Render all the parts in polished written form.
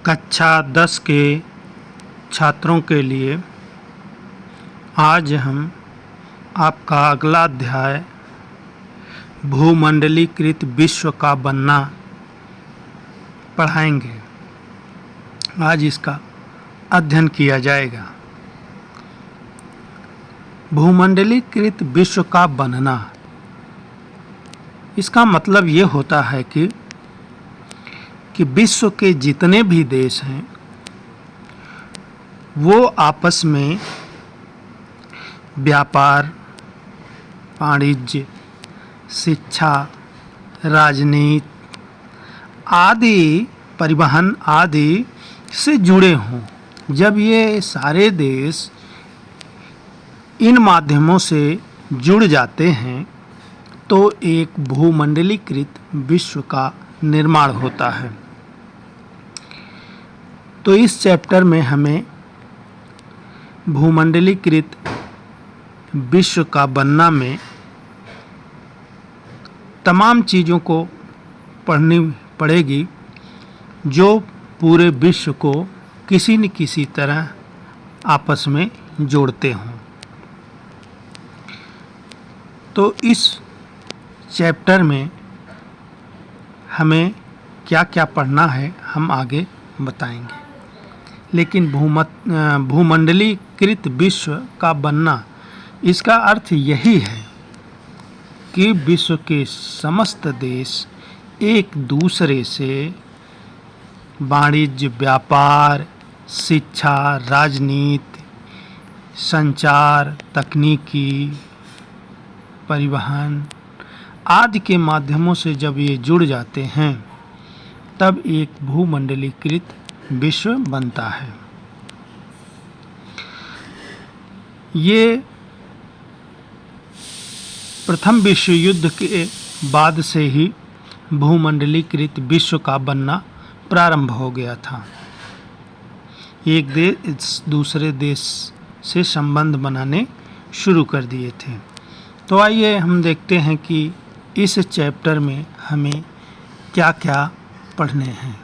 कक्षा 10 के छात्रों के लिए आज हम आपका अगला अध्याय भूमंडलीकृत विश्व का बनना पढ़ाएंगे। आज इसका अध्ययन किया जाएगा। भूमंडलीकृत विश्व का बनना, इसका मतलब ये होता है कि विश्व के जितने भी देश हैं वो आपस में व्यापार, वाणिज्य, शिक्षा, राजनीति आदि, परिवहन आदि से जुड़े हों। जब ये सारे देश इन माध्यमों से जुड़ जाते हैं तो एक भूमंडलीकृत विश्व का निर्माण होता है। तो इस चैप्टर में हमें भूमंडलीकृत विश्व का बनना में तमाम चीज़ों को पढ़नी पड़ेगी जो पूरे विश्व को किसी न किसी तरह आपस में जोड़ते हों। तो इस चैप्टर में हमें क्या क्या पढ़ना है हम आगे बताएंगे, लेकिन भूमंडलीकृत विश्व का बनना, इसका अर्थ यही है कि विश्व के समस्त देश एक दूसरे से वाणिज्य, व्यापार, शिक्षा, राजनीति, संचार, तकनीकी, परिवहन आदि के माध्यमों से जब ये जुड़ जाते हैं तब एक भूमंडलीकृत विश्व बनता है। ये प्रथम विश्व युद्ध के बाद से ही भूमंडलीकृत विश्व का बनना प्रारंभ हो गया था। एक देश दूसरे देश से संबंध बनाने शुरू कर दिए थे। तो आइए हम देखते हैं कि इस चैप्टर में हमें क्या क्या पढ़ने हैं।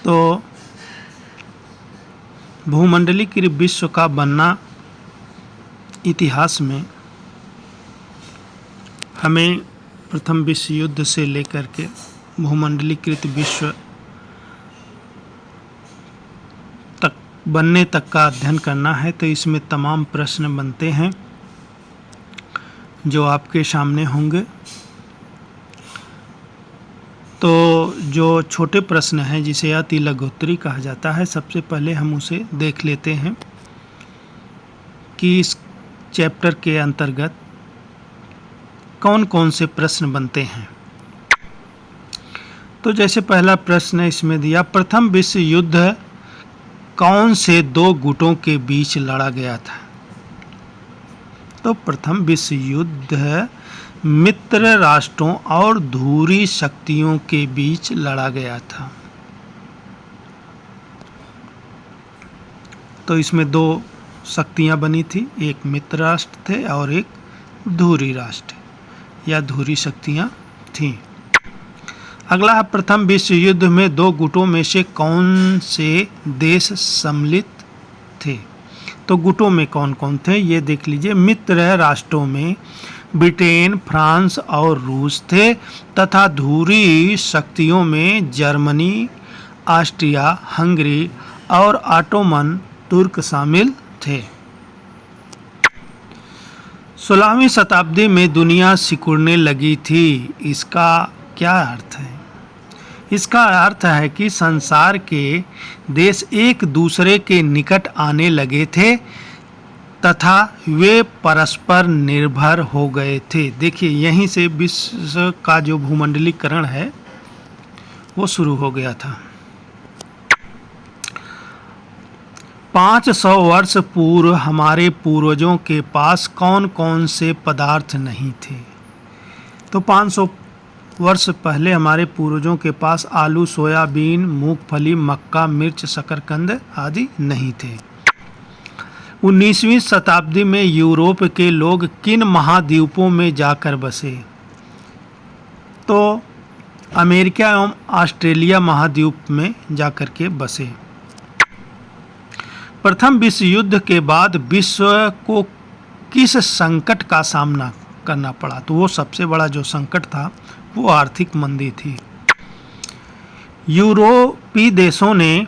तो भूमंडलीकृत विश्व का बनना इतिहास में हमें प्रथम विश्व युद्ध से लेकर के भूमंडलीकृत विश्व तक बनने तक का अध्ययन करना है। तो इसमें तमाम प्रश्न बनते हैं जो आपके सामने होंगे। तो जो छोटे प्रश्न हैं जिसे अति लघुत्तरी कहा जाता है, सबसे पहले हम उसे देख लेते हैं कि इस चैप्टर के अंतर्गत कौन कौन से प्रश्न बनते हैं। तो जैसे पहला प्रश्न इसमें दिया, प्रथम विश्व युद्ध कौन से दो गुटों के बीच लड़ा गया था? तो प्रथम विश्व युद्ध मित्र राष्ट्रों और धुरी शक्तियों के बीच लड़ा गया था। तो इसमें दो शक्तियां बनी थी, एक मित्र राष्ट्र थे और एक धुरी राष्ट्र या धुरी शक्तियां थीं। अगला है, प्रथम विश्व युद्ध में दो गुटों में से कौन से देश सम्मिलित थे? तो गुटों में कौन कौन थे ये देख लीजिए। मित्र राष्ट्रों में ब्रिटेन, फ्रांस और रूस थे तथा धुरी शक्तियों में जर्मनी, ऑस्ट्रिया, हंगरी और ऑटोमन तुर्क शामिल थे। 16वीं शताब्दी में दुनिया सिकुड़ने लगी थी। इसका क्या अर्थ है? इसका अर्थ है कि संसार के देश एक दूसरे के निकट आने लगे थे तथा वे परस्पर निर्भर हो गए थे। देखिए, यहीं से विश्व का जो भूमंडलीकरण है वो शुरू हो गया था। 500 वर्ष पूर्व हमारे पूर्वजों के पास कौन कौन से पदार्थ नहीं थे? तो 500 वर्ष पहले हमारे पूर्वजों के पास आलू, सोयाबीन, मूंगफली, मक्का, मिर्च, शकरकंद आदि नहीं थे। 19वीं शताब्दी में यूरोप के लोग किन महाद्वीपों में जाकर बसे? तो अमेरिका एवं ऑस्ट्रेलिया महाद्वीप में जाकर के बसे। प्रथम विश्व युद्ध के बाद विश्व को किस संकट का सामना करना पड़ा? तो वो सबसे बड़ा जो संकट था वो आर्थिक मंदी थी। यूरोपीय देशों ने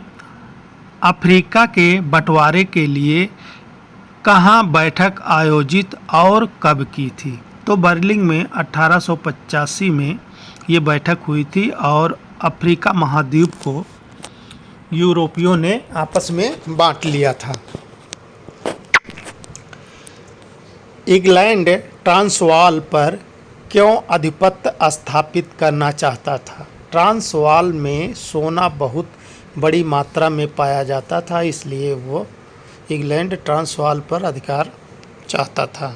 अफ्रीका के बंटवारे के लिए कहाँ बैठक आयोजित और कब की थी? तो बर्लिन में 1885 में ये बैठक हुई थी और अफ्रीका महाद्वीप को यूरोपियों ने आपस में बांट लिया था। इंग्लैंड ट्रांसवाल पर क्यों आधिपत्य स्थापित करना चाहता था? ट्रांसवाल में सोना बहुत बड़ी मात्रा में पाया जाता था, इसलिए वो इंग्लैंड ट्रांसवाल पर अधिकार चाहता था।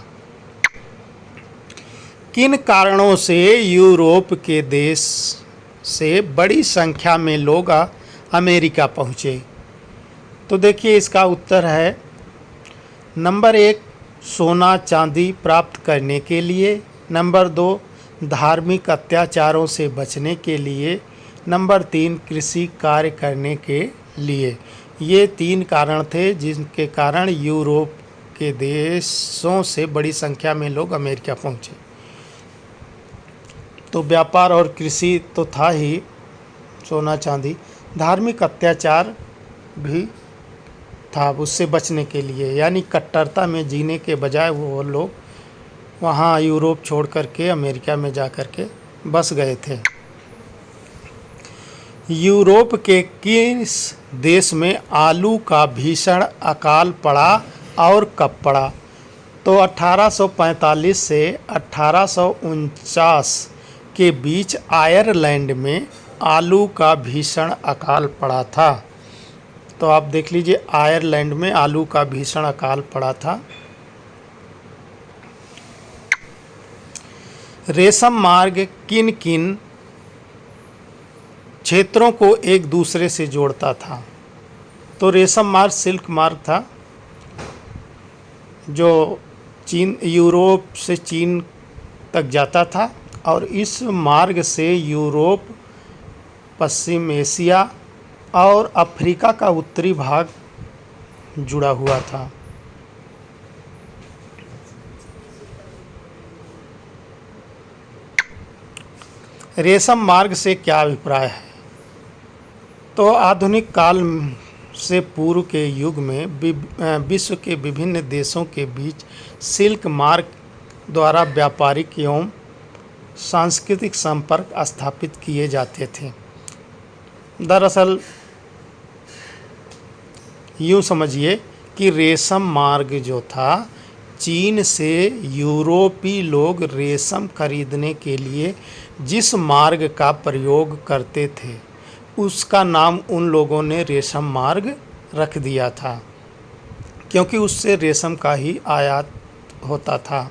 किन कारणों से यूरोप के देश से बड़ी संख्या में लोग अमेरिका पहुँचे? तो देखिए इसका उत्तर है नंबर 1 सोना चांदी प्राप्त करने के लिए, नंबर 2 धार्मिक अत्याचारों से बचने के लिए, नंबर 3 कृषि कार्य करने के लिए। ये 3 कारण थे जिनके कारण यूरोप के देशों से बड़ी संख्या में लोग अमेरिका पहुँचे। तो व्यापार और कृषि तो था ही, सोना चांदी, धार्मिक अत्याचार भी था उससे बचने के लिए, यानी कट्टरता में जीने के बजाय वो लोग वहाँ यूरोप छोड़ करके अमेरिका में जा कर के बस गए थे। यूरोप के किस देश में आलू का भीषण अकाल पड़ा और कब पड़ा? तो 1845 से 1849 के बीच आयरलैंड में आलू का भीषण अकाल पड़ा था। तो आप देख लीजिए आयरलैंड में आलू का भीषण अकाल पड़ा था। रेशम मार्ग किन किन क्षेत्रों को एक दूसरे से जोड़ता था? तो रेशम मार्ग सिल्क मार्ग था जो यूरोप से चीन तक जाता था और इस मार्ग से यूरोप, पश्चिम एशिया और अफ्रीका का उत्तरी भाग जुड़ा हुआ था। रेशम मार्ग से क्या अभिप्राय है? तो आधुनिक काल से पूर्व के युग में विश्व के विभिन्न देशों के बीच सिल्क मार्ग द्वारा व्यापारिक एवं सांस्कृतिक संपर्क स्थापित किए जाते थे। दरअसल यूँ समझिए कि रेशम मार्ग जो था, चीन से यूरोपीय लोग रेशम खरीदने के लिए जिस मार्ग का प्रयोग करते थे उसका नाम उन लोगों ने रेशम मार्ग रख दिया था, क्योंकि उससे रेशम का ही आयात होता था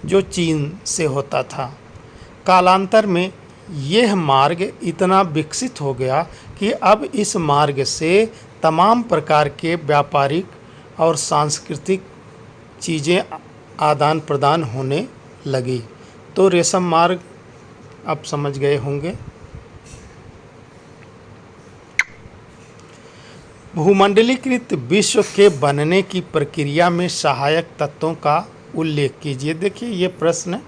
जो चीन से होता था। कालांतर में यह मार्ग इतना विकसित हो गया कि अब इस मार्ग से तमाम प्रकार के व्यापारिक और सांस्कृतिक चीज़ें आदान प्रदान होने लगी। तो रेशम मार्ग आप समझ गए होंगे। भूमंडलीकृत विश्व के बनने की प्रक्रिया में सहायक तत्वों का उल्लेख कीजिए। देखिए ये प्रश्न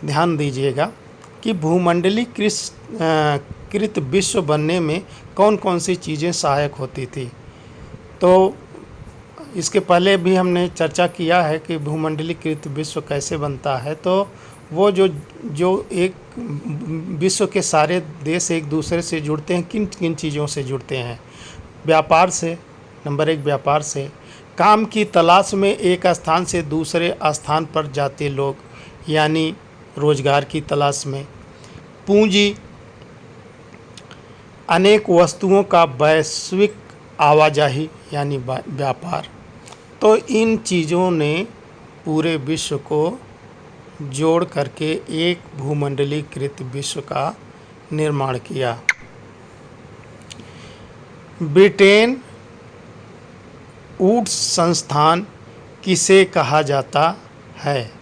ध्यान दीजिएगा कि भूमंडलीकृत विश्व बनने में कौन कौन सी चीज़ें सहायक होती थी। तो इसके पहले भी हमने चर्चा किया है कि भूमंडलीकृत विश्व कैसे बनता है। तो वो जो एक विश्व के सारे देश एक दूसरे से जुड़ते हैं, किन किन चीज़ों से जुड़ते हैं? व्यापार से, नंबर 1 व्यापार से, काम की तलाश में एक स्थान से दूसरे स्थान पर जाते लोग यानी रोजगार की तलाश में, पूंजी, अनेक वस्तुओं का वैश्विक आवाजाही यानी व्यापार। तो इन चीज़ों ने पूरे विश्व को जोड़ करके एक भूमंडलीकृत विश्व का निर्माण किया। ब्रिटेन वुड्स संस्थान किसे कहा जाता है?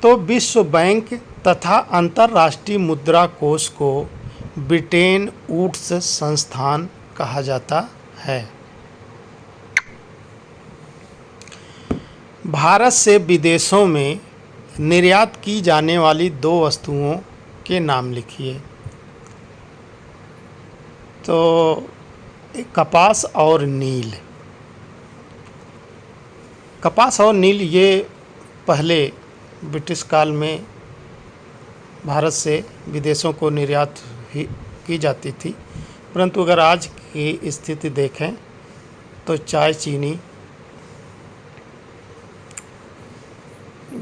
तो विश्व बैंक तथा अंतर्राष्ट्रीय मुद्रा कोष को ब्रिटेन वुड्स संस्थान कहा जाता है। भारत से विदेशों में निर्यात की जाने वाली 2 वस्तुओं के नाम लिखिए। तो कपास और नील। कपास और नील ये पहले ब्रिटिश काल में भारत से विदेशों को निर्यात की जाती थी, परंतु अगर आज की स्थिति देखें तो चाय चीनी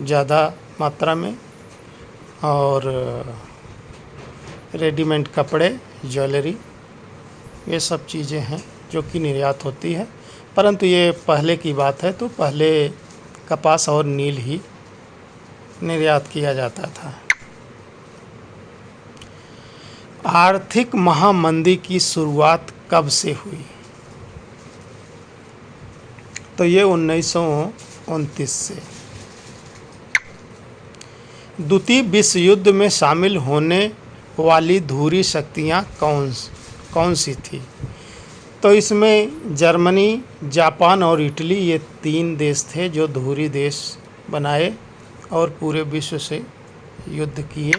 ज़्यादा मात्रा में और रेडीमेड कपड़े, ज्वेलरी, ये सब चीज़ें हैं जो कि निर्यात होती है। परंतु ये पहले की बात है, तो पहले कपास और नील ही निर्यात किया जाता था। आर्थिक महामंदी की शुरुआत कब से हुई? तो ये 1929 से। द्वितीय विश्व युद्ध में शामिल होने वाली धुरी शक्तियाँ कौन सी थी? तो इसमें जर्मनी, जापान और इटली, ये 3 देश थे जो धुरी देश बनाए और पूरे विश्व से युद्ध किए।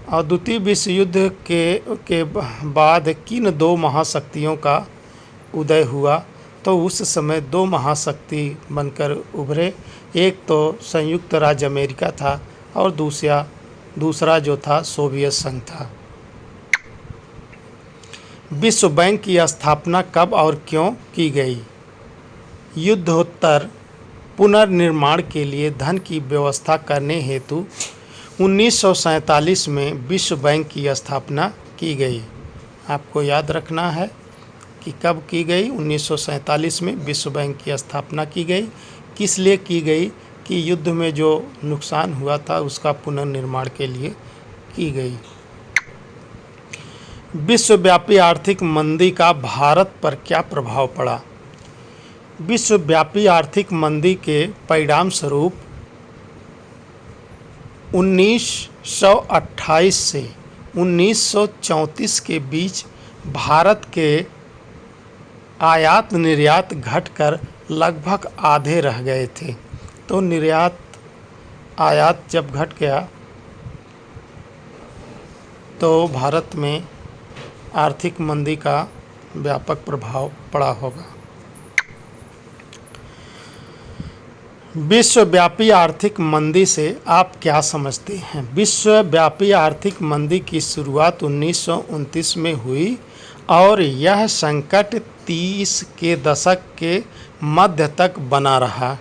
और द्वितीय विश्व युद्ध के बाद किन 2 महाशक्तियों का उदय हुआ? तो उस समय 2 महाशक्ति बनकर उभरे। एक तो संयुक्त राज्य अमेरिका था और दूसरा जो था सोवियत संघ था। विश्व बैंक की स्थापना कब और क्यों की गई? युद्धोत्तर पुनर्निर्माण के लिए धन की व्यवस्था करने हेतु 1947 में विश्व बैंक की स्थापना की गई। आपको याद रखना है कि कब की गई। 1947 में विश्व बैंक की स्थापना की गई। किस लिए की गई? कि युद्ध में जो नुकसान हुआ था उसका पुनर्निर्माण के लिए की गई। विश्वव्यापी आर्थिक मंदी का भारत पर क्या प्रभाव पड़ा? विश्वव्यापी आर्थिक मंदी के परिणाम स्वरूप 1928 से 1934 के बीच भारत के आयात निर्यात घटकर लगभग आधे रह गए थे। तो निर्यात आयात जब घट गया तो भारत में आर्थिक मंदी का व्यापक प्रभाव पड़ा होगा। विश्वव्यापी आर्थिक मंदी से आप क्या समझते हैं? विश्वव्यापी आर्थिक मंदी की शुरुआत 1929 में हुई और यह संकट 30 के दशक के मध्य तक बना रहा।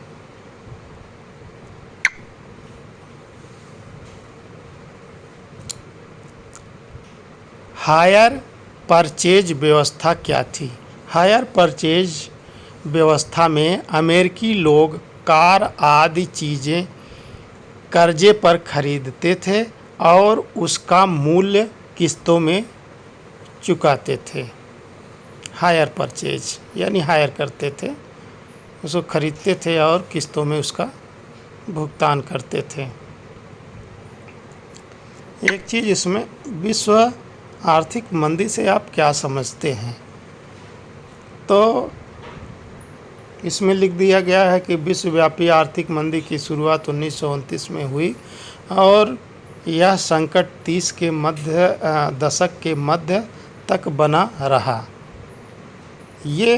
हायर परचेज व्यवस्था क्या थी? हायर परचेज व्यवस्था में अमेरिकी लोग कार आदि चीज़ें कर्जे पर खरीदते थे और उसका मूल्य किस्तों में चुकाते थे। हायर परचेज यानी हायर करते थे, उसको खरीदते थे और किस्तों में उसका भुगतान करते थे। एक चीज़ इसमें विश्व आर्थिक मंदी से आप क्या समझते हैं? तो इसमें लिख दिया गया है कि विश्वव्यापी आर्थिक मंदी की शुरुआत 1929 में हुई और यह संकट 30 के दशक के मध्य तक बना रहा। ये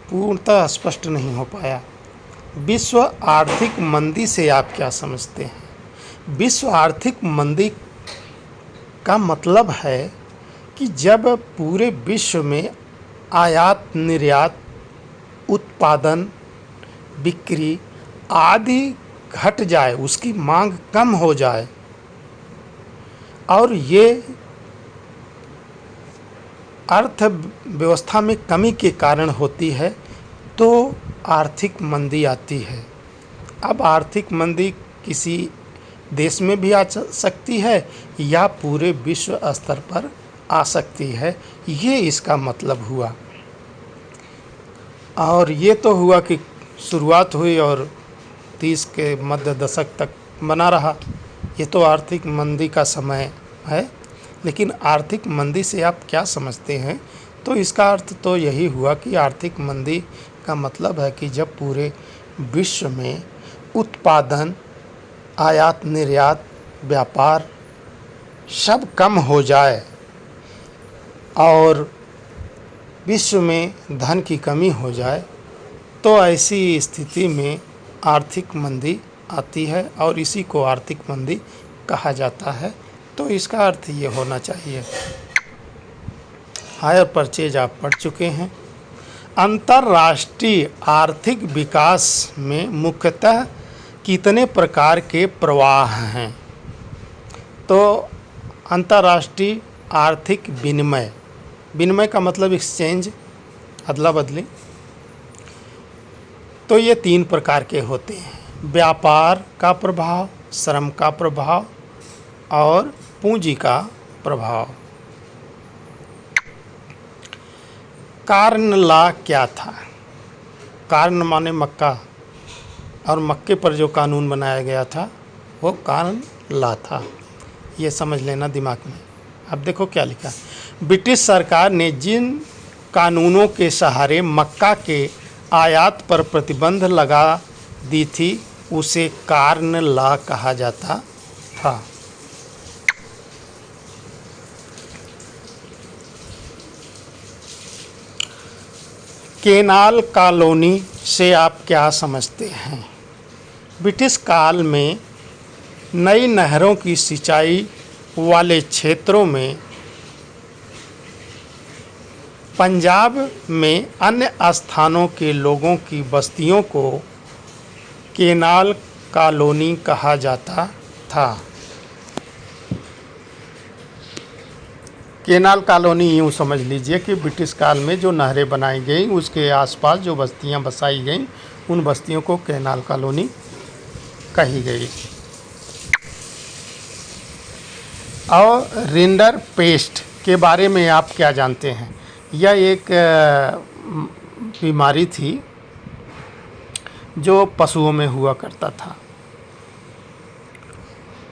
पूर्णतः स्पष्ट नहीं हो पाया। विश्व आर्थिक मंदी से आप क्या समझते हैं? विश्व आर्थिक मंदी का मतलब है कि जब पूरे विश्व में आयात निर्यात, उत्पादन, बिक्री आदि घट जाए, उसकी मांग कम हो जाए और ये अर्थव्यवस्था में कमी के कारण होती है तो आर्थिक मंदी आती है। अब आर्थिक मंदी किसी देश में भी आ सकती है या पूरे विश्व स्तर पर आ सकती है, ये इसका मतलब हुआ। और ये तो हुआ कि शुरुआत हुई और 30 के मध्य दशक तक बना रहा। ये तो आर्थिक मंदी का समय है। लेकिन आर्थिक मंदी से आप क्या समझते हैं? तो इसका अर्थ तो यही हुआ कि आर्थिक मंदी का मतलब है कि जब पूरे विश्व में उत्पादन, आयात निर्यात, व्यापार सब कम हो जाए और विश्व में धन की कमी हो जाए, तो ऐसी स्थिति में आर्थिक मंदी आती है और इसी को आर्थिक मंदी कहा जाता है। तो इसका अर्थ ये होना चाहिए। हायर परचेज आप पढ़ चुके हैं। अंतर्राष्ट्रीय आर्थिक विकास में मुख्यतः कितने प्रकार के प्रवाह हैं? तो अंतर्राष्ट्रीय आर्थिक विनिमय, विनिमय का मतलब एक्सचेंज, अदला बदली, तो ये 3 प्रकार के होते हैं। व्यापार का प्रभाव, श्रम का प्रभाव और पूंजी का प्रभाव। कार्न लॉ क्या था? कार्न माने मक्का, और मक्के पर जो कानून बनाया गया था वो कार्न लॉ था। ये समझ लेना दिमाग में। अब देखो क्या लिखा। ब्रिटिश सरकार ने जिन कानूनों के सहारे मक्का के आयात पर प्रतिबंध लगा दी थी उसे कार्न लॉ कहा जाता था। केनाल कॉलोनी से आप क्या समझते हैं? ब्रिटिश काल में नई नहरों की सिंचाई वाले क्षेत्रों में पंजाब में अन्य स्थानों के लोगों की बस्तियों को केनाल कॉलोनी कहा जाता था। केनाल कॉलोनी यूँ समझ लीजिए कि ब्रिटिश काल में जो नहरें बनाई गई उसके आसपास जो बस्तियां बसाई गईं उन बस्तियों को केनाल कॉलोनी कही गई। और रिंडर पेस्ट के बारे में आप क्या जानते हैं? यह एक बीमारी थी जो पशुओं में हुआ करता था।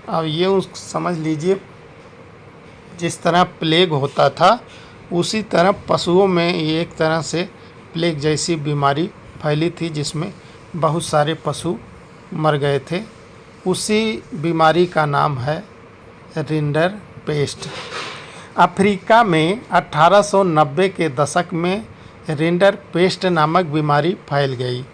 अब ये समझ लीजिए जिस तरह प्लेग होता था उसी तरह पशुओं में ये एक तरह से प्लेग जैसी बीमारी फैली थी जिसमें बहुत सारे पशु मर गए थे। उसी बीमारी का नाम है रिंडर पेस्ट। अफ्रीका में 1890 के दशक में रिंडर पेस्ट नामक बीमारी फैल गई।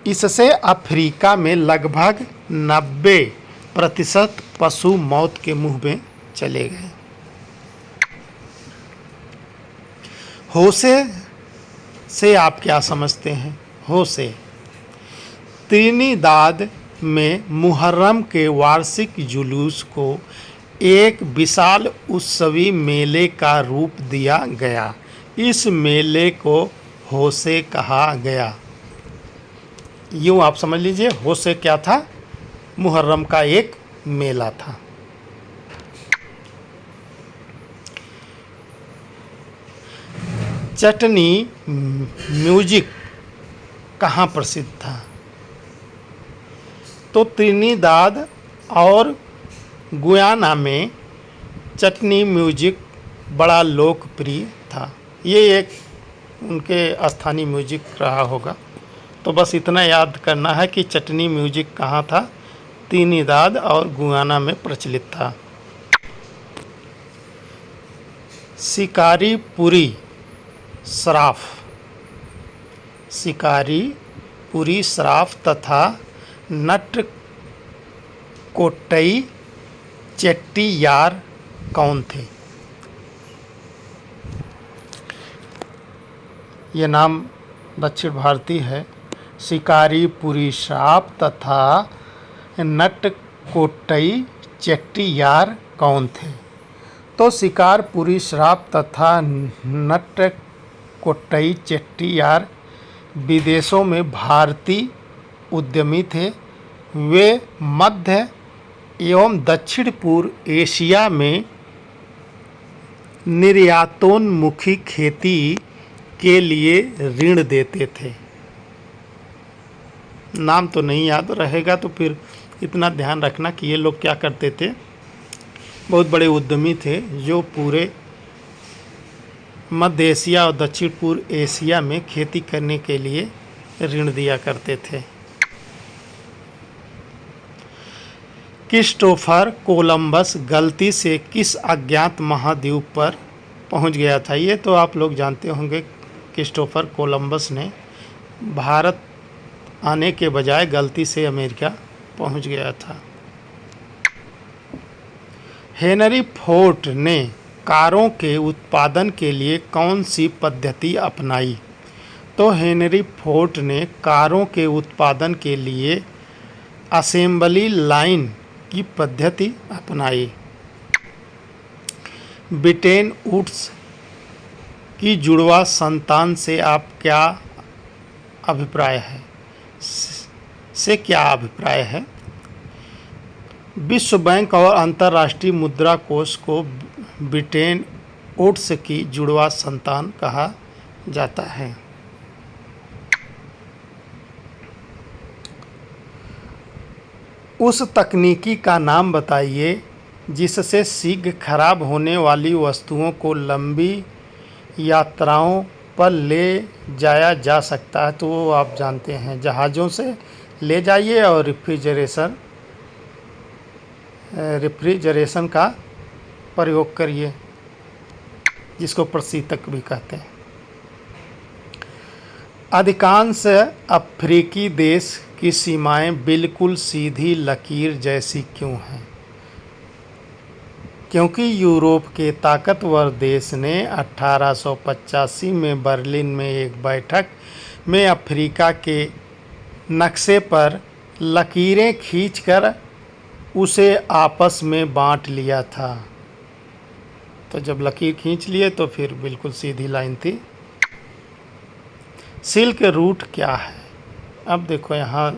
इससे अफ्रीका में लगभग 90% पशु मौत के मुंह में चले गए। होशे से आप क्या समझते हैं? होशे त्रिनिदाद में मुहर्रम के वार्षिक जुलूस को एक विशाल उत्सवी मेले का रूप दिया गया। इस मेले को होशे कहा गया। यूँ आप समझ लीजिए होशे क्या था? मुहर्रम का एक मेला था। चटनी म्यूजिक कहाँ प्रसिद्ध था? तो त्रिनिदाद और गुयाना में चटनी म्यूजिक बड़ा लोकप्रिय था। ये एक उनके स्थानीय म्यूजिक रहा होगा। तो बस इतना याद करना है कि चटनी म्यूजिक कहाँ था? त्रिनिदाद और गुयाना में प्रचलित था। शिकारी पुरी सराफ, शिकारी पुरी सराफ तथा नटकोट्टई चेट्टियार कौन थे? ये नाम दक्षिण भारतीय है। शिकारी पुरी सराफ तथा नटकोट्टई चेट्टियार कौन थे? तो शिकारपुरी सराफ तथा नटकोट्टई चेट्टियार विदेशों में भारतीय उद्यमी थे। वे मध्य एवं दक्षिण पूर्व एशिया में निर्यातोन्मुखी खेती के लिए ऋण देते थे। नाम तो नहीं याद रहेगा तो फिर इतना ध्यान रखना कि ये लोग क्या करते थे। बहुत बड़े उद्यमी थे जो पूरे मध्य एशिया और दक्षिण पूर्व एशिया में खेती करने के लिए ऋण दिया करते थे। क्रिस्टोफर कोलंबस गलती से किस अज्ञात महाद्वीप पर पहुंच गया था? ये तो आप लोग जानते होंगे। क्रिस्टोफर कोलंबस ने भारत आने के बजाय गलती से अमेरिका पहुंच गया था। हेनरी फोर्ड ने कारों के उत्पादन के लिए कौन सी पद्धति अपनाई? तो हेनरी फोर्ड ने कारों के उत्पादन के लिए असेंबली लाइन की पद्धति अपनाई। ब्रिटेन वुड्स की जुड़वा संतान से आप क्या अभिप्राय है? क्या अभिप्राय है? विश्व बैंक और अंतर्राष्ट्रीय मुद्रा कोष को ब्रिटेन वुड्स की जुड़वा संतान कहा जाता है। उस तकनीकी का नाम बताइए जिससे शीघ्र खराब होने वाली वस्तुओं को लंबी यात्राओं पर ले जाया जा सकता है। तो वो आप जानते हैं, जहाज़ों से ले जाइए और रेफ्रिजरेशन का प्रयोग करिए, जिसको प्रशीतक भी कहते हैं। अधिकांश अफ्रीकी देश की सीमाएं बिल्कुल सीधी लकीर जैसी क्यों हैं? क्योंकि यूरोप के ताकतवर देश ने 1885 में बर्लिन में एक बैठक में अफ्रीका के नक्शे पर लकीरें खींचकर उसे आपस में बांट लिया था। तो जब लकीर खींच लिए तो फिर बिल्कुल सीधी लाइन थी। सिल्क रूट क्या है? अब देखो यहाँ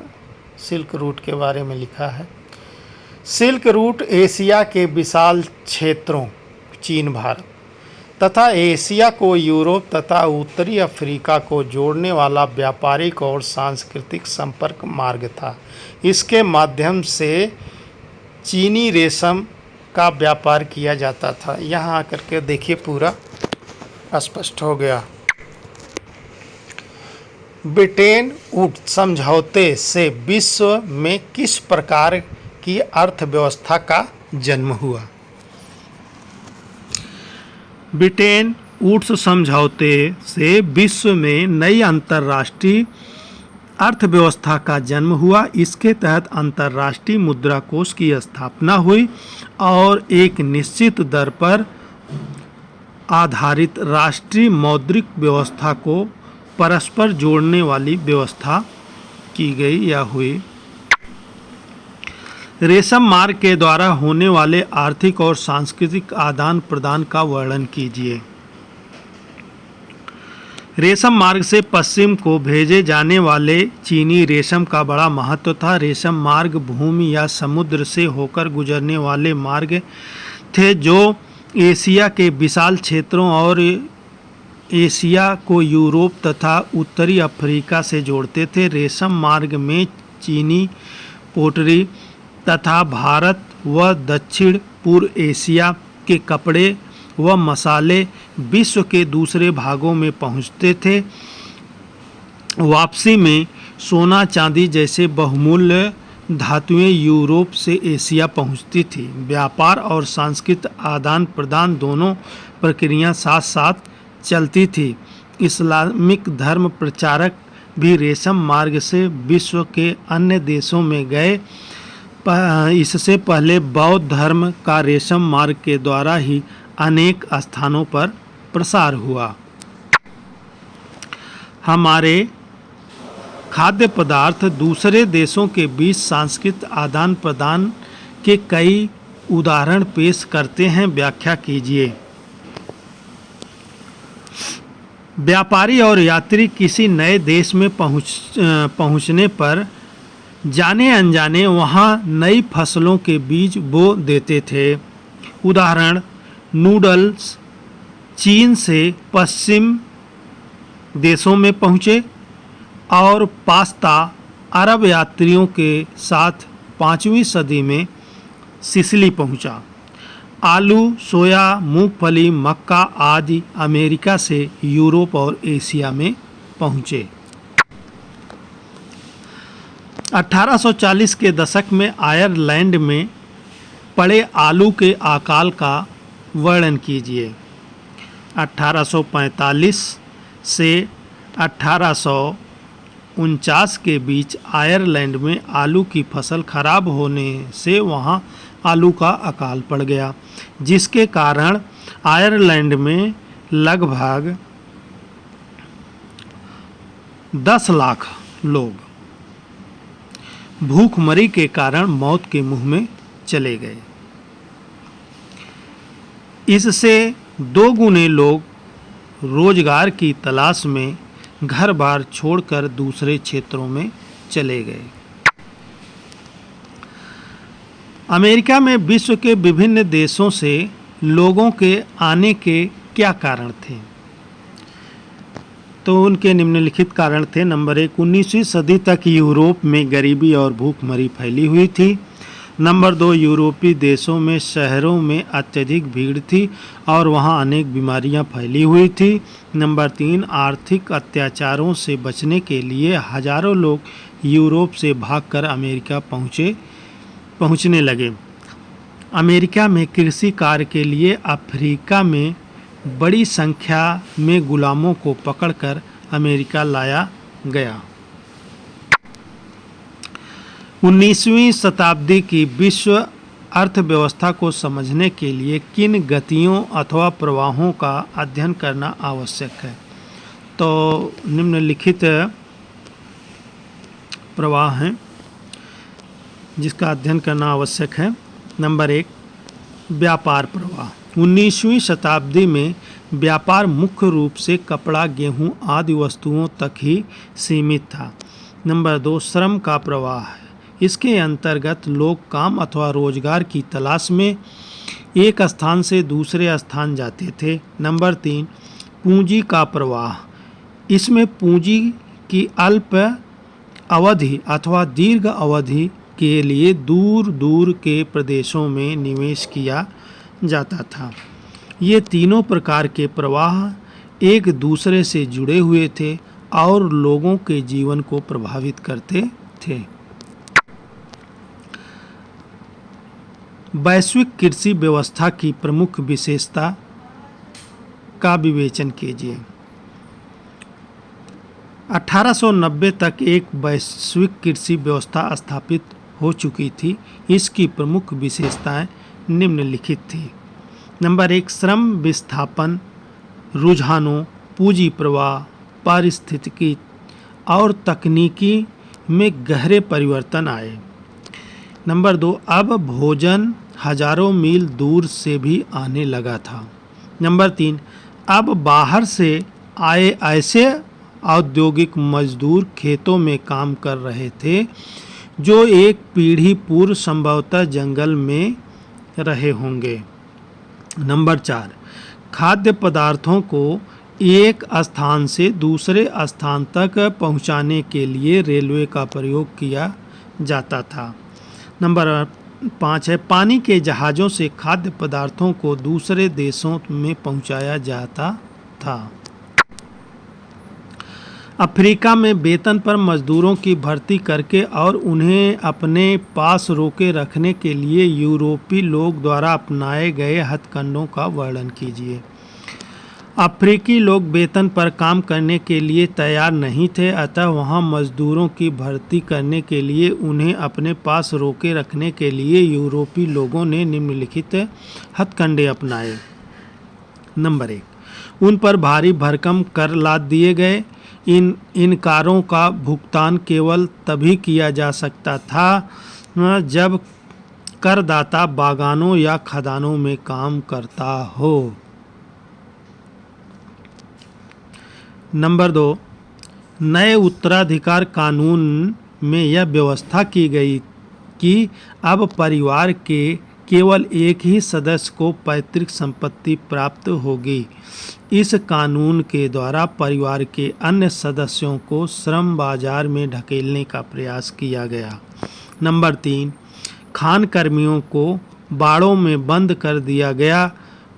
सिल्क रूट के बारे में लिखा है। सिल्क रूट एशिया के विशाल क्षेत्रों चीन, भारत तथा एशिया को यूरोप तथा उत्तरी अफ्रीका को जोड़ने वाला व्यापारिक और सांस्कृतिक संपर्क मार्ग था। इसके माध्यम से चीनी रेशम का व्यापार किया जाता था। यहाँ आकर के देखिए पूरा स्पष्ट हो गया। ब्रिटेन वुड्स समझौते से विश्व में किस प्रकार की अर्थव्यवस्था का जन्म हुआ? ब्रिटेन वुड्स समझौते से विश्व में नई अंतर्राष्ट्रीय अर्थव्यवस्था का जन्म हुआ। इसके तहत अंतर्राष्ट्रीय मुद्रा कोष की स्थापना हुई और एक निश्चित दर पर आधारित राष्ट्रीय मौद्रिक व्यवस्था को परस्पर जोड़ने वाली व्यवस्था की गई या हुई। रेशम मार्ग के द्वारा होने वाले आर्थिक और सांस्कृतिक आदान प्रदान का वर्णन कीजिए। रेशम मार्ग से पश्चिम को भेजे जाने वाले चीनी रेशम का बड़ा महत्व था। रेशम मार्ग भूमि या समुद्र से होकर गुजरने वाले मार्ग थे जो एशिया के विशाल क्षेत्रों और एशिया को यूरोप तथा उत्तरी अफ्रीका से जोड़ते थे। रेशम मार्ग में चीनी पोटरी तथा भारत व दक्षिण पूर्व एशिया के कपड़े व मसाले विश्व के दूसरे भागों में पहुंचते थे। वापसी में सोना चांदी जैसे बहुमूल्य धातुएं यूरोप से एशिया पहुंचती थी। व्यापार और सांस्कृतिक आदान प्रदान दोनों प्रक्रिया साथ साथ चलती थी। इस्लामिक धर्म प्रचारक भी रेशम मार्ग से विश्व के अन्य देशों में गए। इससे पहले बौद्ध धर्म का रेशम मार्ग के द्वारा ही अनेक स्थानों पर प्रसार हुआ। हमारे खाद्य पदार्थ दूसरे देशों के बीच सांस्कृतिक आदान प्रदान के कई उदाहरण पेश करते हैं। व्याख्या कीजिए। व्यापारी और यात्री किसी नए देश में पहुंचने पर जाने अनजाने वहाँ नई फसलों के बीज बो देते थे। उदाहरण, नूडल्स चीन से पश्चिम देशों में पहुँचे और पास्ता अरब यात्रियों के साथ 5वीं सदी में सिसिली पहुँचा। आलू, सोया, मूंगफली, मक्का आदि अमेरिका से यूरोप और एशिया में पहुँचे। 1840 के दशक में आयरलैंड में पड़े आलू के अकाल का वर्णन कीजिए। 1845 से 1849 के बीच आयरलैंड में आलू की फसल खराब होने से वहां आलू का अकाल पड़ गया, जिसके कारण आयरलैंड में लगभग 10 लाख लोग भूखमरी के कारण मौत के मुंह में चले गए। इससे 2 गुने लोग रोजगार की तलाश में घर बार छोड़कर दूसरे क्षेत्रों में चले गए। अमेरिका में विश्व के विभिन्न देशों से लोगों के आने के क्या कारण थे? तो उनके निम्नलिखित कारण थे। नंबर 1, 19वीं सदी तक यूरोप में गरीबी और भूखमरी फैली हुई थी। नंबर 2, यूरोपीय देशों में शहरों में अत्यधिक भीड़ थी और वहां अनेक बीमारियां फैली हुई थी। नंबर 3, आर्थिक अत्याचारों से बचने के लिए हजारों लोग यूरोप से भागकर अमेरिका पहुंचने लगे। अमेरिका में कृषि कार्य के लिए अफ्रीका में बड़ी संख्या में गुलामों को पकड़कर अमेरिका लाया गया। 19वीं शताब्दी की विश्व अर्थव्यवस्था को समझने के लिए किन गतियों अथवा प्रवाहों का अध्ययन करना आवश्यक है? तो निम्नलिखित प्रवाह हैं जिसका अध्ययन करना आवश्यक है। नंबर 1, व्यापार प्रवाह। 19वीं शताब्दी में व्यापार मुख्य रूप से कपड़ा, गेहूं आदि वस्तुओं तक ही सीमित था। नंबर 2, श्रम का प्रवाह है। इसके अंतर्गत लोग काम अथवा रोजगार की तलाश में एक स्थान से दूसरे स्थान जाते थे। नंबर 3, पूंजी का प्रवाह। इसमें पूंजी की अल्प अवधि अथवा दीर्घ अवधि के लिए दूर दूर के प्रदेशों में निवेश किया जाता था। ये तीनों प्रकार के प्रवाह एक दूसरे से जुड़े हुए थे और लोगों के जीवन को प्रभावित करते थे। वैश्विक कृषि व्यवस्था की प्रमुख विशेषता का विवेचन कीजिए। 1890 तक एक वैश्विक कृषि व्यवस्था स्थापित हो चुकी थी। इसकी प्रमुख विशेषताएं निम्नलिखित थी। नंबर 1, श्रम विस्थापन, रुझानों, पूंजी प्रवाह, पारिस्थितिकी और तकनीकी में गहरे परिवर्तन आए। नंबर 2, अब भोजन हजारों मील दूर से भी आने लगा था। नंबर 3, अब बाहर से आए ऐसे औद्योगिक मजदूर खेतों में काम कर रहे थे जो एक पीढ़ी पूर्व संभवतः जंगल में रहे होंगे। नंबर 4, खाद्य पदार्थों को एक स्थान से दूसरे स्थान तक पहुंचाने के लिए रेलवे का प्रयोग किया जाता था। नंबर 5 है, पानी के जहाज़ों से खाद्य पदार्थों को दूसरे देशों में पहुंचाया जाता था। अफ्रीका में वेतन पर मजदूरों की भर्ती करके और उन्हें अपने पास रोके रखने के लिए यूरोपीय लोग द्वारा अपनाए गए हथकंडों का वर्णन कीजिए। अफ्रीकी लोग वेतन पर काम करने के लिए तैयार नहीं थे, अतः वहां मजदूरों की भर्ती करने के लिए उन्हें अपने पास रोके रखने के लिए यूरोपीय लोगों ने निम्नलिखित हथकंडे अपनाए। नंबर 1, उन पर भारी भरकम कर लाद दिए गए। इन कारों का भुगतान केवल तभी किया जा सकता था जब करदाता बागानों या खदानों में काम करता हो। नंबर 2, नए उत्तराधिकार कानून में यह व्यवस्था की गई कि अब परिवार के केवल एक ही सदस्य को पैतृक संपत्ति प्राप्त होगी। इस कानून के द्वारा परिवार के अन्य सदस्यों को श्रम बाजार में ढकेलने का प्रयास किया गया। नंबर 3, खान कर्मियों को बाड़ों में बंद कर दिया गया।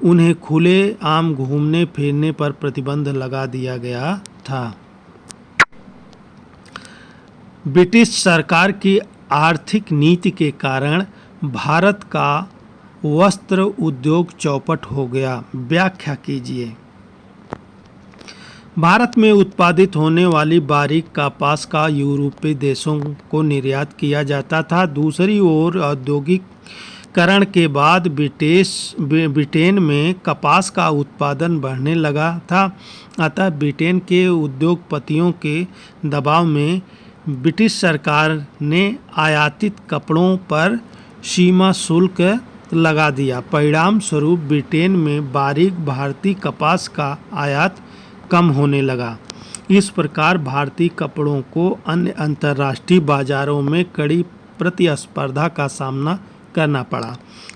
उन्हें खुले आम घूमने फिरने पर प्रतिबंध लगा दिया गया था। ब्रिटिश सरकार की आर्थिक नीति के कारण भारत का वस्त्र उद्योग चौपट हो गया। व्याख्या कीजिए। भारत में उत्पादित होने वाली बारीक कपास का यूरोपीय देशों को निर्यात किया जाता था। दूसरी ओर औद्योगिकरण के बाद ब्रिटेन में कपास का उत्पादन बढ़ने लगा था। अतः ब्रिटेन के उद्योगपतियों के दबाव में ब्रिटिश सरकार ने आयातित कपड़ों पर सीमा शुल्क लगा दिया। परिणाम स्वरूप ब्रिटेन में बारीक भारतीय कपास का आयात कम होने लगा। इस प्रकार भारतीय कपड़ों को अन्य अंतर्राष्ट्रीय बाजारों में कड़ी प्रतिस्पर्धा का सामना करना पड़ा।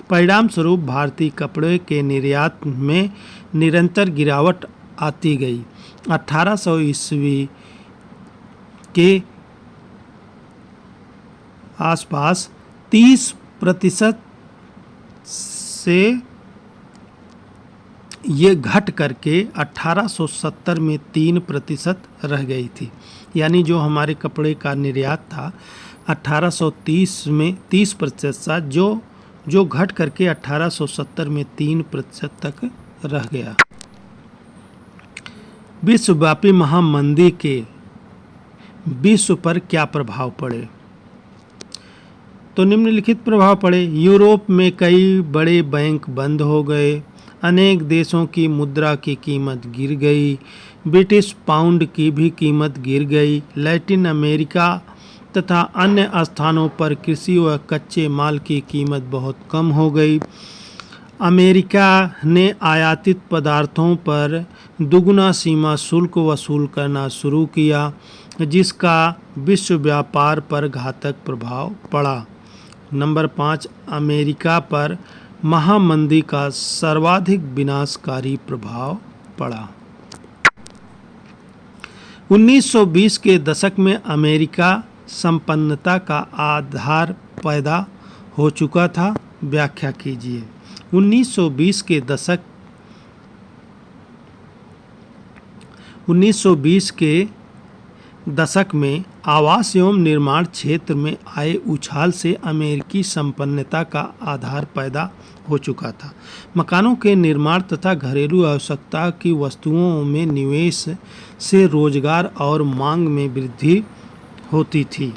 परिणाम स्वरूप भारतीय कपड़े के निर्यात में निरंतर गिरावट आती गई। 1800 ईस्वी के आसपास 30% से ये घट करके 1870 में 3% रह गई थी। यानी जो हमारे कपड़े का निर्यात था 1830 में 30% था, जो घट करके 1870 में 3% तक रह गया। विश्वव्यापी महामंदी के विश्व पर क्या प्रभाव पड़े? तो निम्नलिखित प्रभाव पड़े। यूरोप में कई बड़े बैंक बंद हो गए। अनेक देशों की मुद्रा की कीमत गिर गई। ब्रिटिश पाउंड की भी कीमत गिर गई। लैटिन अमेरिका तथा अन्य स्थानों पर कृषि व कच्चे माल की कीमत बहुत कम हो गई। अमेरिका ने आयातित पदार्थों पर दुगुना सीमा शुल्क वसूल करना शुरू किया, जिसका विश्व व्यापार पर घातक प्रभाव पड़ा। नंबर 5, अमेरिका पर महामंदी का सर्वाधिक विनाशकारी प्रभाव पड़ा। 1920 के दशक में अमेरिका संपन्नता का आधार पैदा हो चुका था। व्याख्या कीजिए। 1920 के दशक में आवास एवं निर्माण क्षेत्र में आए उछाल से अमेरिकी संपन्नता का आधार पैदा हो चुका था। मकानों के निर्माण तथा घरेलू आवश्यकता की वस्तुओं में निवेश से रोजगार और मांग में वृद्धि होती थी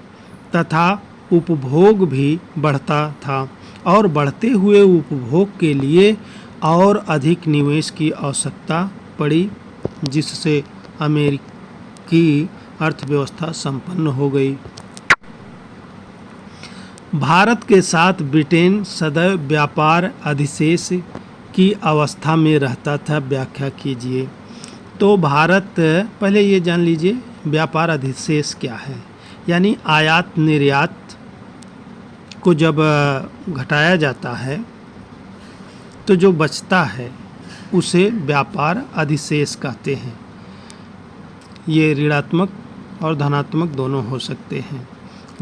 तथा उपभोग भी बढ़ता था और बढ़ते हुए उपभोग के लिए और अधिक निवेश की आवश्यकता पड़ी, जिससे अमेरिकी अर्थव्यवस्था संपन्न हो गई। भारत के साथ ब्रिटेन सदैव व्यापार अधिशेष की अवस्था में रहता था। व्याख्या कीजिए। तो भारत, पहले ये जान लीजिए व्यापार अधिशेष क्या है। यानी आयात निर्यात को जब घटाया जाता है तो जो बचता है उसे व्यापार अधिशेष कहते हैं। ये ऋणात्मक और धनात्मक दोनों हो सकते हैं।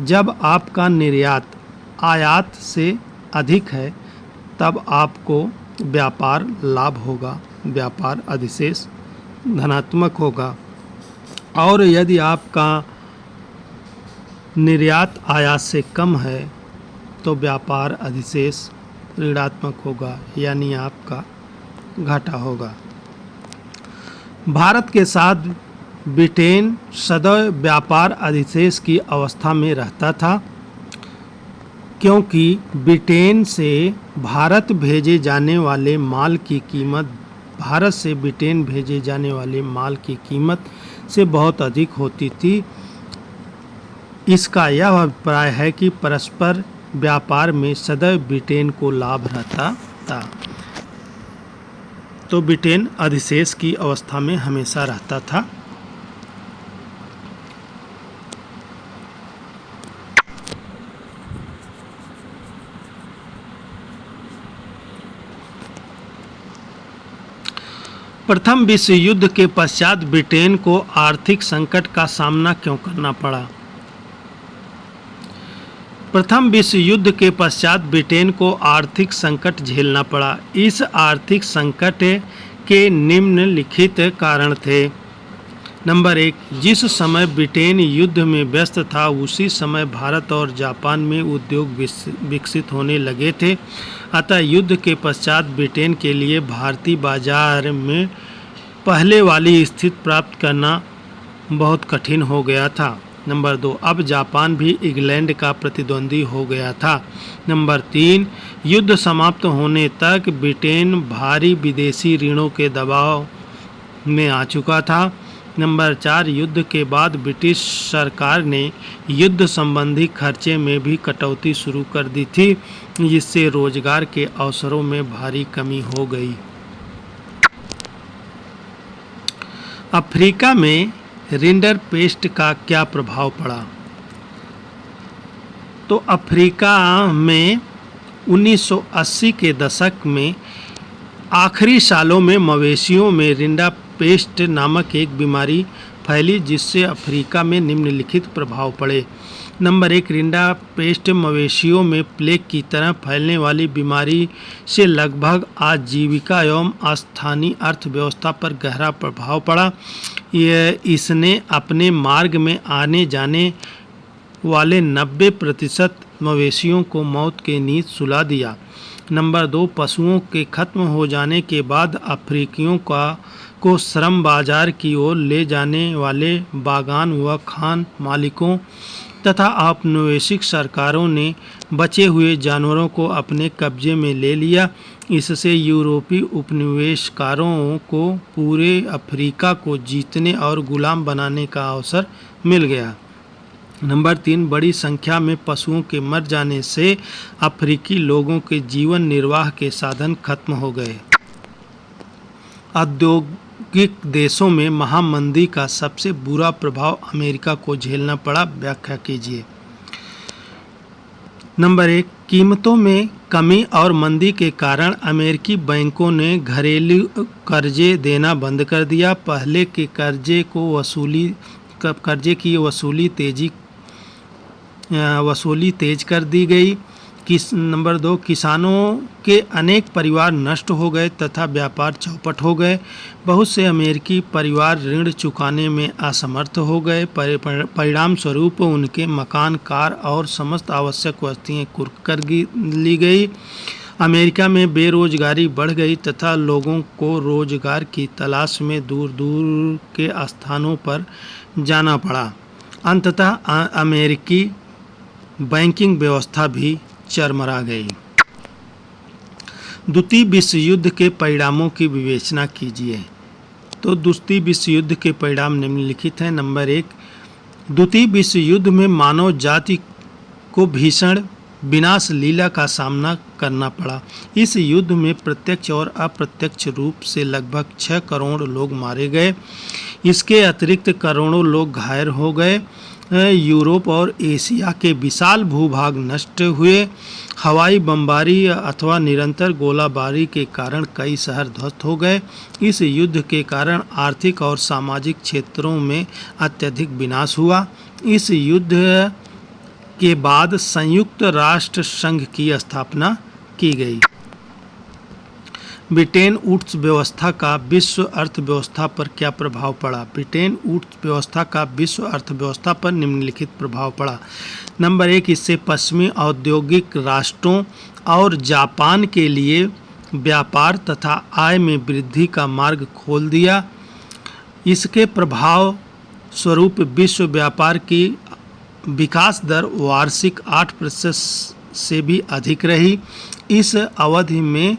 जब आपका निर्यात आयात से अधिक है तब आपको व्यापार लाभ होगा, व्यापार अधिशेष धनात्मक होगा। और यदि आपका निर्यात आयात से कम है तो व्यापार अधिशेष ऋणात्मक होगा, यानी आपका घाटा होगा। भारत के साथ ब्रिटेन सदैव व्यापार अधिशेष की अवस्था में रहता था, क्योंकि ब्रिटेन से भारत भेजे जाने वाले माल की कीमत भारत से ब्रिटेन भेजे जाने वाले माल की कीमत से बहुत अधिक होती थी। इसका यह अभिप्राय है कि परस्पर व्यापार में सदैव ब्रिटेन को लाभ रहता था। तो ब्रिटेन अधिशेष की अवस्था में हमेशा रहता था। प्रथम विश्व युद्ध के पश्चात ब्रिटेन को आर्थिक संकट का सामना क्यों करना पड़ा? प्रथम विश्व युद्ध के पश्चात ब्रिटेन को आर्थिक संकट झेलना पड़ा। इस आर्थिक संकट के निम्नलिखित कारण थे। नंबर 1, जिस समय ब्रिटेन युद्ध में व्यस्त था उसी समय भारत और जापान में उद्योग विकसित होने लगे थे, अतः युद्ध के पश्चात ब्रिटेन के लिए भारतीय बाजार में पहले वाली स्थिति प्राप्त करना बहुत कठिन हो गया था। नंबर 2, अब जापान भी इंग्लैंड का प्रतिद्वंदी हो गया था। नंबर 3, युद्ध समाप्त होने तक ब्रिटेन भारी विदेशी ऋणों के दबाव में आ चुका था। नंबर 4, युद्ध के बाद ब्रिटिश सरकार ने युद्ध संबंधी खर्चे में भी कटौती शुरू कर दी थी, जिससे रोजगार के अवसरों में भारी कमी हो गई। अफ्रीका में रिंडरपेस्ट का क्या प्रभाव पड़ा? तो अफ्रीका में 1980 के दशक में आखिरी सालों में मवेशियों में रिंडरपेस्ट नामक एक बीमारी फैली, जिससे अफ्रीका में निम्नलिखित प्रभाव पड़े। नंबर 1, रिंडरपेस्ट मवेशियों में प्लेग की तरह फैलने वाली बीमारी से लगभग आजीविका एवं स्थानीय अर्थव्यवस्था पर गहरा प्रभाव पड़ा। इसने अपने मार्ग में आने जाने वाले 90% मवेशियों को मौत के नींद सुला दिया। नंबर 2, पशुओं के खत्म हो जाने के बाद अफ्रीकियों को श्रम बाजार की ओर ले जाने वाले बागान व खान मालिकों तथा औपनिवेशिक सरकारों ने बचे हुए जानवरों को अपने कब्जे में ले लिया। इससे यूरोपीय उपनिवेशकारों को पूरे अफ्रीका को जीतने और गुलाम बनाने का अवसर मिल गया। नंबर 3, बड़ी संख्या में पशुओं के मर जाने से अफ्रीकी लोगों के जीवन निर्वाह के साधन खत्म हो गए। औद्योगिक देशों में महामंदी का सबसे बुरा प्रभाव अमेरिका को झेलना पड़ा, व्याख्या कीजिए। नंबर 1, कीमतों में कमी और मंदी के कारण अमेरिकी बैंकों ने घरेलू कर्जे देना बंद कर दिया। पहले के कर्जे की वसूली तेज कर दी गई। नंबर 2, किसानों के अनेक परिवार नष्ट हो गए तथा व्यापार चौपट हो गए। बहुत से अमेरिकी परिवार ऋण चुकाने में असमर्थ हो गए। परिणाम स्वरूप उनके मकान, कार और समस्त आवश्यक वस्तुएं कुर्क कर ली गई। अमेरिका में बेरोजगारी बढ़ गई तथा लोगों को रोजगार की तलाश में दूर दूर के स्थानों पर जाना पड़ा। अंततः अमेरिकी बैंकिंग व्यवस्था भी चरमरा गई। द्वितीय विश्व युद्ध के परिणामों की विवेचना कीजिए। तो द्वितीय विश्व युद्ध के परिणाम निम्नलिखित हैं। नंबर 1, द्वितीय विश्व युद्ध में मानव जाति को भीषण विनाश लीला का सामना करना पड़ा। इस युद्ध में प्रत्यक्ष और अप्रत्यक्ष रूप से लगभग 6 करोड़ लोग मारे गए। इसके अतिरिक्त करोड़ों लोग घायल हो गए। यूरोप और एशिया के विशाल भूभाग नष्ट हुए। हवाई बमबारी अथवा निरंतर गोलाबारी के कारण कई शहर ध्वस्त हो गए। इस युद्ध के कारण आर्थिक और सामाजिक क्षेत्रों में अत्यधिक विनाश हुआ। इस युद्ध के बाद संयुक्त राष्ट्र संघ की स्थापना की गई। ब्रिटेन वुड्स व्यवस्था का विश्व अर्थव्यवस्था पर क्या प्रभाव पड़ा? ब्रिटेन वुड्स व्यवस्था का विश्व अर्थव्यवस्था पर निम्नलिखित प्रभाव पड़ा। नंबर 1, इससे पश्चिमी औद्योगिक राष्ट्रों और जापान के लिए व्यापार तथा आय में वृद्धि का मार्ग खोल दिया। इसके प्रभाव स्वरूप विश्व व्यापार की विकास दर वार्षिक 8% से भी अधिक रही। इस अवधि में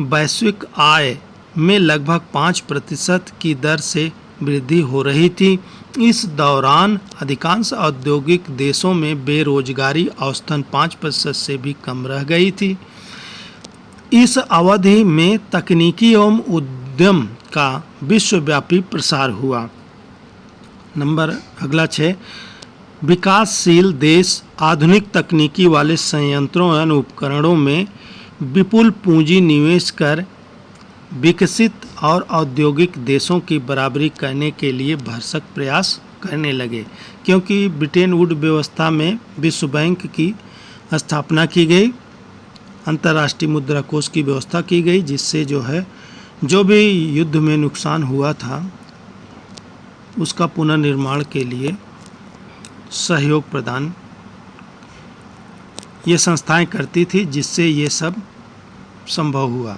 वैश्विक आय में लगभग 5% की दर से वृद्धि हो रही थी। इस दौरान अधिकांश औद्योगिक देशों में बेरोजगारी औसतन 5% से भी कम रह गई थी। इस अवधि में तकनीकी एवं उद्यम का विश्वव्यापी प्रसार हुआ। नंबर अगला 6, विकासशील देश आधुनिक तकनीकी वाले संयंत्रों एवं उपकरणों में विपुल पूंजी निवेश कर विकसित और औद्योगिक देशों की बराबरी करने के लिए भरसक प्रयास करने लगे, क्योंकि ब्रिटेन वुड व्यवस्था में विश्व बैंक की स्थापना की गई, अंतर्राष्ट्रीय मुद्रा कोष की व्यवस्था की गई, जिससे जो भी युद्ध में नुकसान हुआ था उसका पुनर्निर्माण के लिए सहयोग प्रदान ये संस्थाएं करती थी, जिससे ये सब संभव हुआ।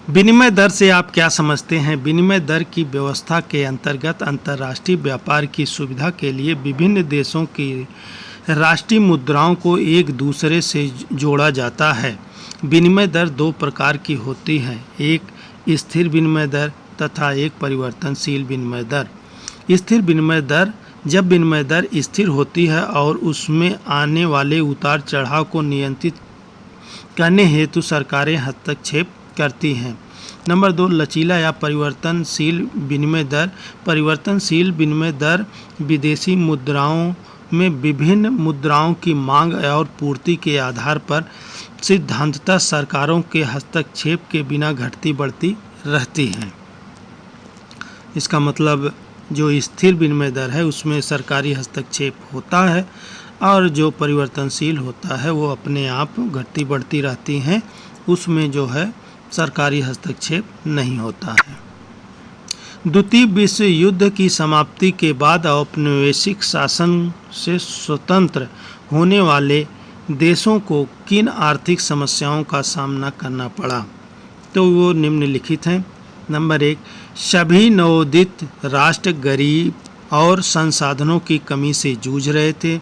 विनिमय दर से आप क्या समझते हैं? विनिमय दर की व्यवस्था के अंतर्गत अंतर्राष्ट्रीय व्यापार की सुविधा के लिए विभिन्न देशों की राष्ट्रीय मुद्राओं को एक दूसरे से जोड़ा जाता है। विनिमय दर दो प्रकार की होती है, एक स्थिर विनिमय दर तथा एक परिवर्तनशील विनिमय दर। स्थिर विनिमय दर जब विनिमय दर स्थिर होती है और उसमें आने वाले उतार चढ़ाव को नियंत्रित करने हेतु सरकारें हस्तक्षेप करती हैं। नंबर 2, लचीला या परिवर्तनशील विनिमय दर। परिवर्तनशील विनिमय दर विदेशी मुद्राओं में विभिन्न मुद्राओं की मांग और पूर्ति के आधार पर सिद्धांततः सरकारों के हस्तक्षेप के बिना घटती बढ़ती रहती है। इसका मतलब जो स्थिर विनिमय दर है उसमें सरकारी हस्तक्षेप होता है, और जो परिवर्तनशील होता है वो अपने आप घटती बढ़ती रहती हैं, उसमें सरकारी हस्तक्षेप नहीं होता है। द्वितीय विश्व युद्ध की समाप्ति के बाद औपनिवेशिक शासन से स्वतंत्र होने वाले देशों को किन आर्थिक समस्याओं का सामना करना पड़ा? तो वो निम्नलिखित हैं। नंबर 1, सभी नवोदित राष्ट्र गरीब और संसाधनों की कमी से जूझ रहे थे।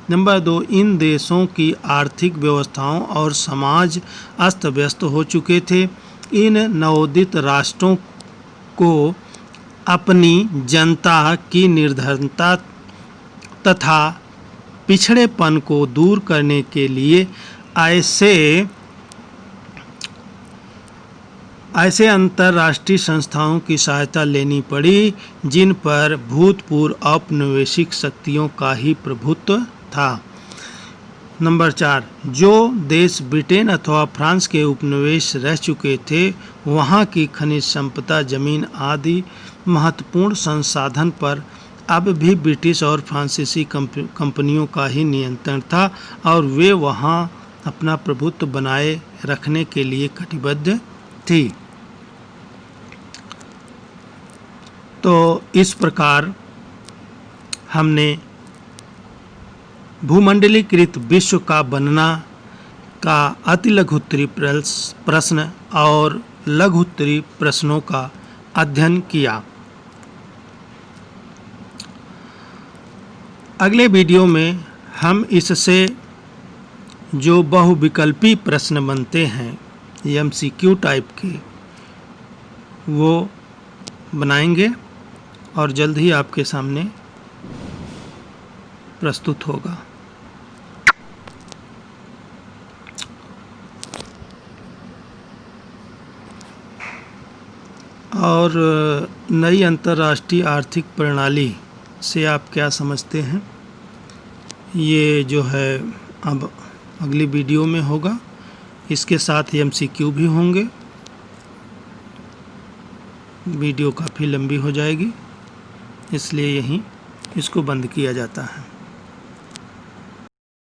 नंबर 2, इन देशों की आर्थिक व्यवस्थाओं और समाज अस्त व्यस्त हो चुके थे। इन नवोदित राष्ट्रों को अपनी जनता की निर्धनता तथा पिछड़ेपन को दूर करने के लिए ऐसे अंतर्राष्ट्रीय संस्थाओं की सहायता लेनी पड़ी जिन पर भूतपूर्व औपनिवेशिक शक्तियों का ही प्रभुत्व था। नंबर 4, जो देश ब्रिटेन अथवा फ्रांस के उपनिवेश रह चुके थे वहाँ की खनिज संपदा, जमीन आदि महत्वपूर्ण संसाधन पर अब भी ब्रिटिश और फ्रांसीसी कंपनियों का ही नियंत्रण था और वे वहाँ अपना प्रभुत्व बनाए रखने के लिए कटिबद्ध थी। तो इस प्रकार हमने भूमंडलीकृत विश्व का बनना का अति लघुत्तरीय प्रश्न और लघुत्तरीय प्रश्नों का अध्ययन किया। अगले वीडियो में हम इससे जो बहुविकल्पी प्रश्न बनते हैं MCQ टाइप के वो बनाएंगे और जल्द ही आपके सामने प्रस्तुत होगा। और नई अंतर्राष्ट्रीय आर्थिक प्रणाली से आप क्या समझते हैं, ये अब अगली वीडियो में होगा। इसके साथ MCQ भी होंगे। वीडियो काफ़ी लंबी हो जाएगी, इसलिए यहीं इसको बंद किया जाता है।